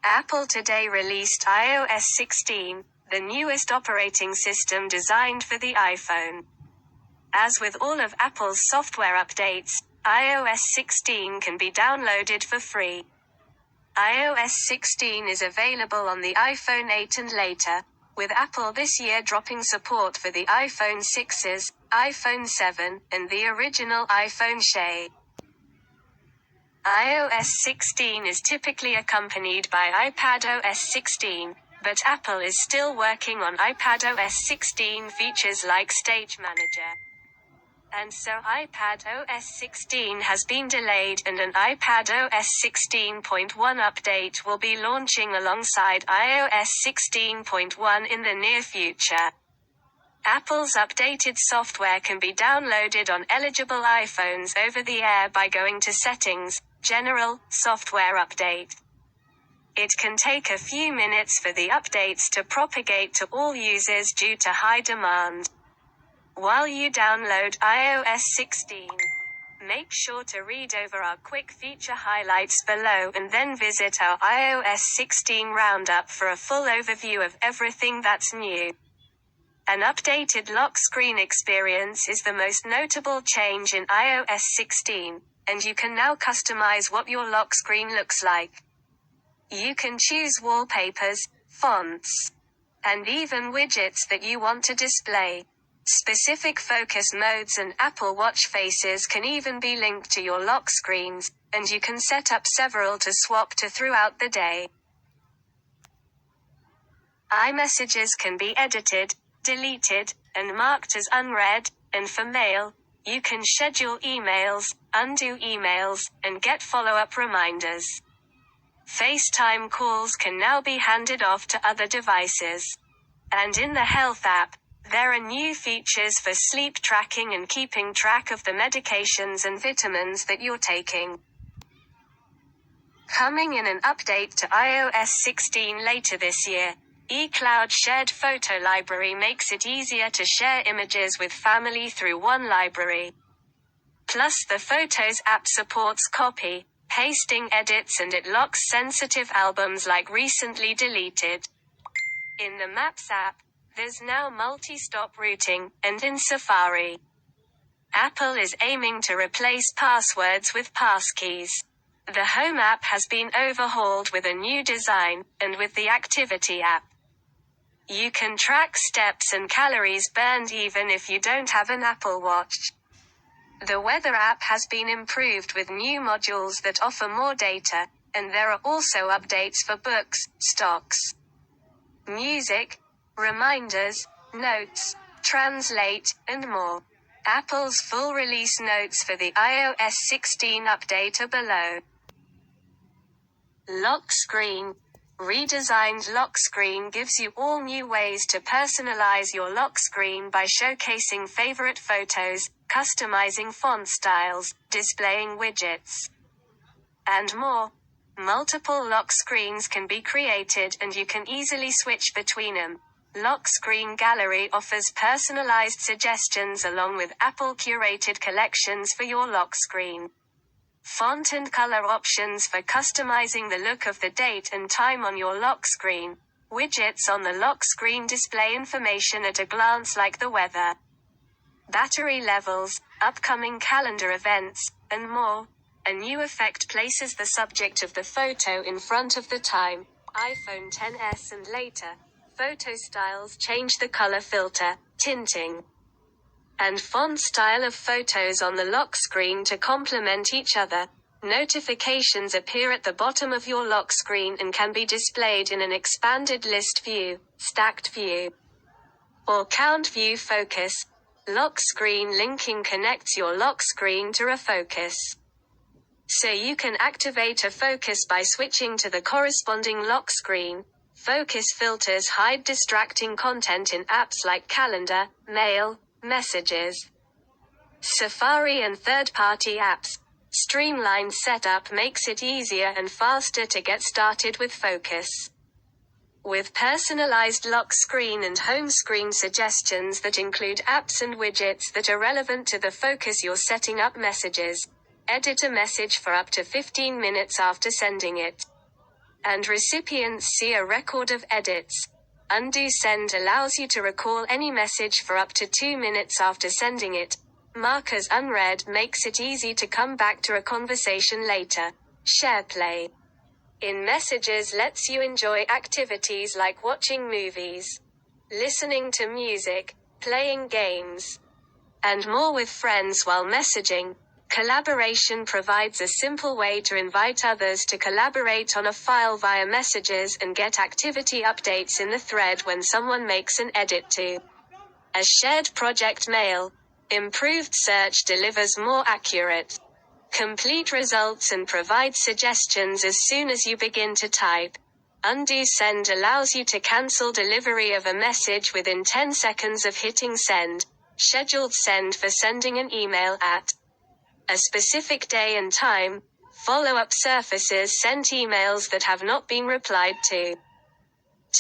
Apple today released iOS 16, the newest operating system designed for the iPhone. As with all of Apple's software updates, iOS 16 can be downloaded for free. iOS 16 is available on the iPhone 8 and later, with Apple this year dropping support for the iPhone 6s, iPhone 7, and the original iPhone SE. iOS 16 is typically accompanied by iPadOS 16, but Apple is still working on iPadOS 16 features like Stage Manager. And so iPadOS 16 has been delayed, and an iPadOS 16.1 update will be launching alongside iOS 16.1 in the near future. Apple's updated software can be downloaded on eligible iPhones over the air by going to Settings, General, Software Update. It can take a few minutes for the updates to propagate to all users due to high demand. While you download iOS 16, make sure to read over our quick feature highlights below and then visit our iOS 16 Roundup for a full overview of everything that's new. An updated lock screen experience is the most notable change in iOS 16, and you can now customize what your lock screen looks like. You can choose wallpapers, fonts, and even widgets that you want to display. Specific focus modes and Apple Watch faces can even be linked to your lock screens, and you can set up several to swap to throughout the day. iMessages can be edited, deleted, and marked as unread, and for mail, you can schedule emails, undo emails, and get follow-up reminders. FaceTime calls can now be handed off to other devices. And in the Health app, there are new features for sleep tracking and keeping track of the medications and vitamins that you're taking. Coming in an update to iOS 16 later this year, iCloud Shared Photo Library makes it easier to share images with family through one library. Plus, the Photos app supports copy, pasting edits, and it locks sensitive albums like recently deleted. In the Maps app, there's now multi-stop routing, and in Safari, Apple is aiming to replace passwords with passkeys. The Home app has been overhauled with a new design, and with the Activity app, you can track steps and calories burned even if you don't have an Apple Watch. The Weather app has been improved with new modules that offer more data, and there are also updates for books, stocks, music, reminders, notes, translate, and more. Apple's full release notes for the iOS 16 update are below. Lock Screen. Redesigned Lock Screen gives you all new ways to personalize your lock screen by showcasing favorite photos, customizing font styles, displaying widgets, and more. Multiple lock screens can be created, and you can easily switch between them. Lock Screen Gallery offers personalized suggestions along with Apple-curated collections for your lock screen. Font and color options for customizing the look of the date and time on your lock screen. Widgets on the lock screen display information at a glance like the weather, battery levels, upcoming calendar events, and more. A new effect places the subject of the photo in front of the time, iPhone XS and later. Photo styles change the color filter, tinting, and font style of photos on the lock screen to complement each other. Notifications appear at the bottom of your lock screen and can be displayed in an expanded list view, stacked view, or count view focus. Lock screen linking connects your lock screen to a focus, so you can activate a focus by switching to the corresponding lock screen. Focus filters hide distracting content in apps like Calendar, Mail, Messages, Safari, and third-party apps. Streamlined setup makes it easier and faster to get started with Focus. With personalized lock screen and home screen suggestions that include apps and widgets that are relevant to the focus you're setting up. Messages. Edit a message for up to 15 minutes after sending it. and recipients see a record of edits. Undo send allows you to recall any message for up to 2 minutes after sending it. Mark as unread makes it easy to come back to a conversation later. Share play in Messages lets you enjoy activities like watching movies, listening to music, playing games, and more with friends while messaging. Collaboration provides a simple way to invite others to collaborate on a file via Messages and get activity updates in the thread when someone makes an edit to a shared project. Mail. Improved search delivers more accurate, complete results and provides suggestions as soon as you begin to type. Undo send allows you to cancel delivery of a message within 10 seconds of hitting send. Scheduled send for sending an email at a specific day and time. Follow-up surfaces sent emails that have not been replied to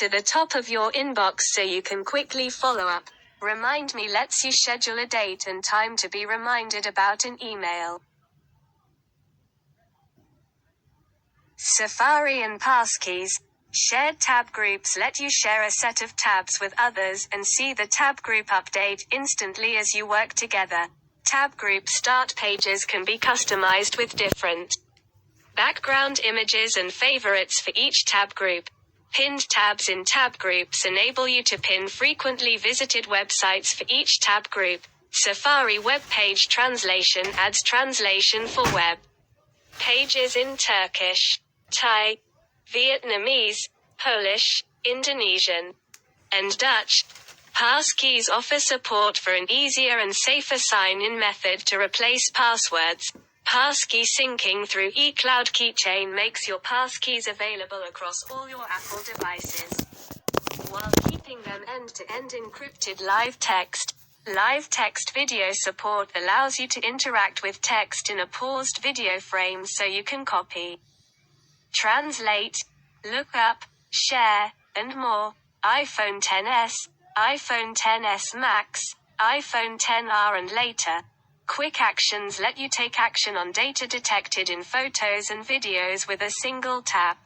the top of your inbox so you can quickly follow up. Remind Me lets you schedule a date and time to be reminded about an email. Safari and passkeys. Shared tab groups let you share a set of tabs with others and see the tab group update instantly as you work together. Tab group start pages can be customized with different background images and favorites for each tab group. Pinned tabs in tab groups enable you to pin frequently visited websites for each tab group. Safari web page translation adds translation for web pages in Turkish, Thai, Vietnamese, Polish, Indonesian, and Dutch. Passkeys offer support for an easier and safer sign-in method to replace passwords. Passkey syncing through eCloud Keychain makes your passkeys available across all your Apple devices, while keeping them end-to-end encrypted. Live text video support allows you to interact with text in a paused video frame so you can copy, translate, look up, share, and more. iPhone XS, iPhone XS Max, iPhone XR and later. Quick actions let you take action on data detected in photos and videos with a single tap.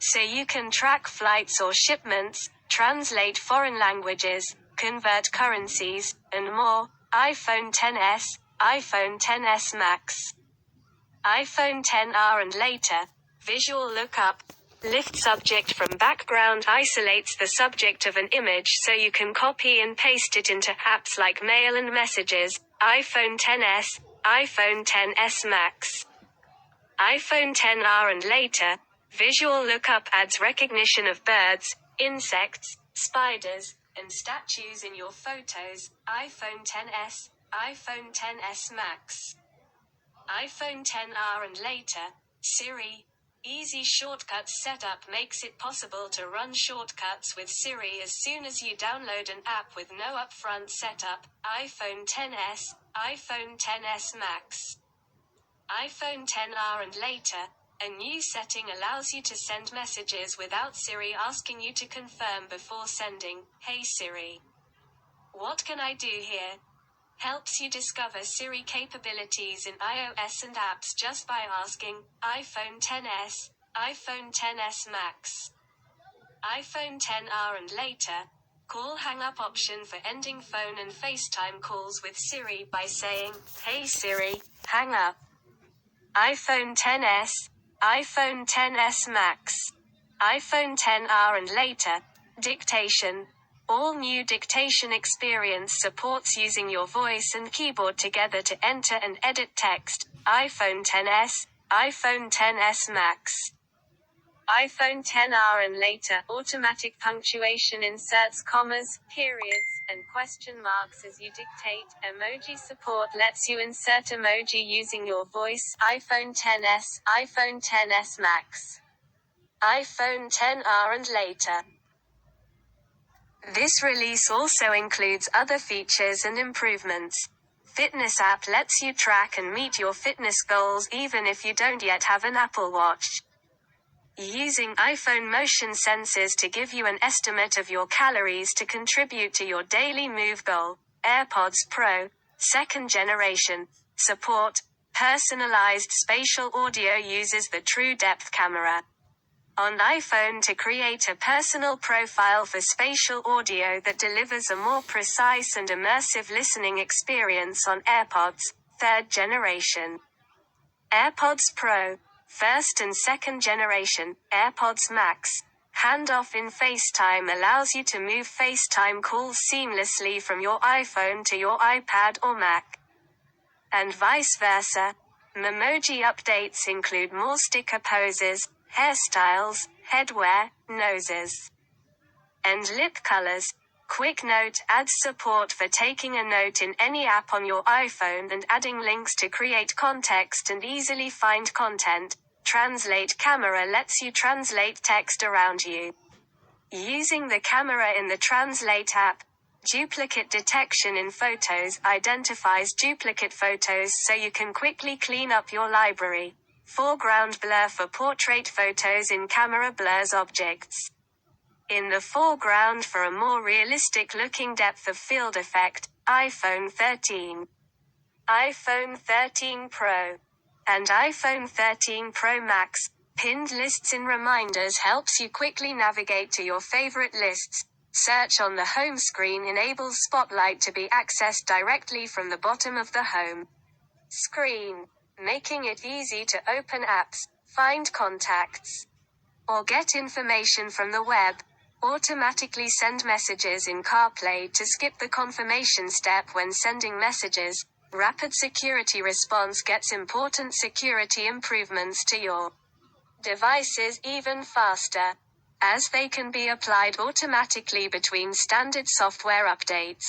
So you can track flights or shipments, translate foreign languages, convert currencies, and more. iPhone XS, iPhone XS Max, iPhone XR and later. Visual lookup. Lift subject from background isolates the subject of an image so you can copy and paste it into apps like Mail and Messages. iPhone XS, iPhone XS Max, iPhone XR and later. Visual lookup adds recognition of birds, insects, spiders, and statues in your photos. iPhone XS, iPhone XS Max, iPhone XR and later. Siri. Easy shortcuts setup makes it possible to run shortcuts with Siri as soon as you download an app with no upfront setup. iPhone XS, iPhone XS Max, iPhone XR and later. A new setting allows you to send messages without Siri asking you to confirm before sending. Hey Siri, what can I do here? Helps you discover Siri capabilities in iOS and apps just by asking. iPhone XS, iPhone XS Max, iPhone XR and later. Call hang-up option for ending phone and FaceTime calls with Siri by saying, Hey Siri, hang up. iPhone XS, iPhone XS Max, iPhone XR and later. Dictation. All new dictation experience supports using your voice and keyboard together to enter and edit text. iPhone XS, iPhone XS Max, iPhone XR and later. Automatic punctuation inserts commas, periods, and question marks as you dictate. Emoji support lets you insert emoji using your voice. iPhone XS, iPhone XS Max, iPhone XR and later. This release also includes other features and improvements. Fitness app lets you track and meet your fitness goals even if you don't yet have an Apple Watch. Using iPhone motion sensors to give you an estimate of your calories to contribute to your daily move goal. AirPods Pro, 2nd generation. Support. Personalized spatial audio uses the True Depth camera. On iPhone to create a personal profile for spatial audio that delivers a more precise and immersive listening experience on AirPods, 3rd generation. AirPods Pro, 1st and 2nd generation, AirPods Max. Handoff in FaceTime allows you to move FaceTime calls seamlessly from your iPhone to your iPad or Mac. And vice versa. Memoji updates include more sticker poses, hairstyles, headwear, noses, and lip colors. Quick Note adds support for taking a note in any app on your iPhone and adding links to create context and easily find content. Translate Camera lets you translate text around you. Using the camera in the Translate app, duplicate detection in Photos identifies duplicate photos so you can quickly clean up your library. Foreground blur for portrait photos in camera blurs objects in the foreground for a more realistic looking depth of field effect. iPhone 13, iPhone 13 Pro, and iPhone 13 Pro Max. Pinned lists in reminders helps you quickly navigate to your favorite lists. Search on the home screen enables Spotlight to be accessed directly from the bottom of the home screen, making it easy to open apps, find contacts, or get information from the web. Automatically send messages in CarPlay to skip the confirmation step when sending messages. Rapid security response gets important security improvements to your devices even faster, as they can be applied automatically between standard software updates.